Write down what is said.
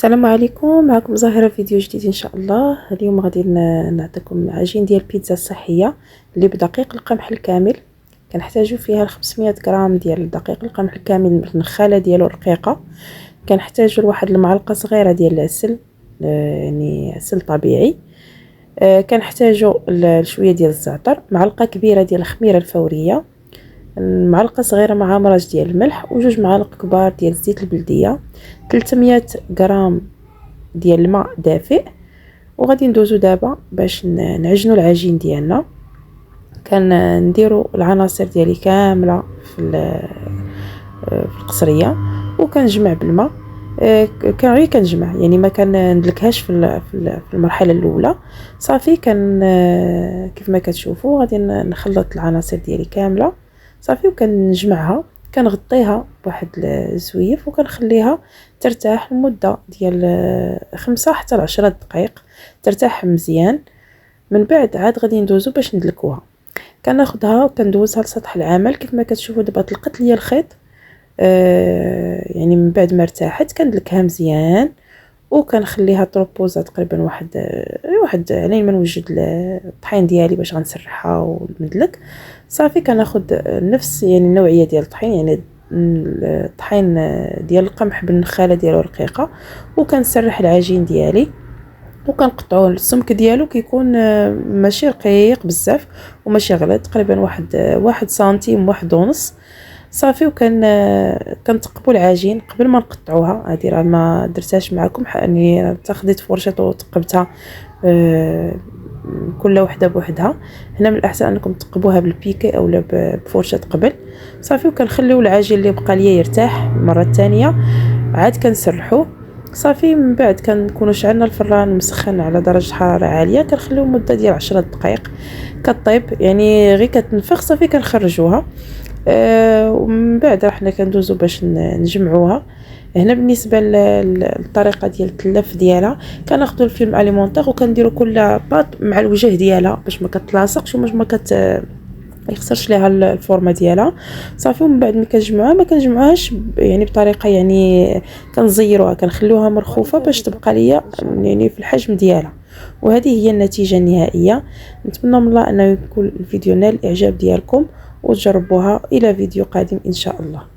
السلام عليكم، معكم زهرة فيديو جديد ان شاء الله. اليوم غادي نعطيكم عجين ديال البيتزا الصحيه اللي بدقيق القمح الكامل. كنحتاجو فيها 500 غرام ديال دقيق القمح الكامل، النخاله ديالو رقيقه. كنحتاجو لواحد المعلقه صغيره ديال العسل، يعني عسل طبيعي. كنحتاجو شويه ديال الزعتر، معلقه كبيره ديال الخميره الفوريه، معلقه صغيره مع مرج ديال الملح، وجوج معالق كبار ديال الزيت البلديه، 300 غرام ديال الماء دافئ. وغادي ندوزو دابا باش نعجنوا العجين ديالنا. كنديروا العناصر ديالي كامله في القصريه وكنجمع بالماء. غير كنجمع، يعني ما كندلكهاش في المرحله الاولى. صافي كيف ما كتشوفوا غادي نخلط العناصر ديالي كامله صافي، وكنجمعها، كنغطيها بواحد الزويف وكنخليها ترتاح لمده ديال 5 حتى 10 دقائق ترتاح مزيان. من بعد عاد غادي ندوزو باش ندلكوها. كناخذها وكندوزها لسطح العمل. كيف ما كتشوفوا دابا طلقت ليا الخيط، يعني من بعد ما ارتاحت كندلكها مزيان وكنخليها تروبوزا تقريبا واحد علين ما نوجد الطحين ديالي باش غنسرحها ونمدلك. صافي كناخذ نفس يعني النوعيه ديال الطحين، يعني الطحين ديال القمح بالنخاله ديالو رقيقه، وكنسرح العجين ديالي وكنقطعوه. السمك ديالو كيكون ماشي رقيق بزاف وماشي غليظ، تقريبا واحد سنتيم، 1.5. صافي كنتقبوا العجين قبل ما نقطعوها. هذه راه ما درتهاش معكم، يعني خديت فرشه وتقبتها كل وحده بوحدها. هنا من الاحسن انكم تقبوها بالبيكي او بفرشه قبل. صافي وكنخليو العجين اللي بقى ليا يرتاح المره الثانيه، عاد كنسرحوه. صافي من بعد كنكونوا شعلنا الفران مسخن على درجه حراره عاليه، كنخليو مده ديال 10 دقائق كطيب، يعني غير كتنفخ. صافي كنخرجوها. ومن بعد حنا كندوزو باش نجمعوها. هنا بالنسبه للطريقه ديال التلف ديالها، كناخذوا الفيلم اليمونتير وكنديروا كل باط مع الوجه ديالها باش ما كتلاصقش وباش ما يخسرش ليها الفورمه ديالها. صافي ومن بعد ملي كنجمعوها ما كنجمعوهاش يعني بطريقه، يعني كنزيروها، كنخلوها مرخوفه باش تبقى ليا يعني في الحجم ديالها. وهذه هي النتيجه النهائيه. نتمنى من الله انه يكون الفيديو نال الاعجاب ديالكم وتجربوها. الى فيديو قادم ان شاء الله.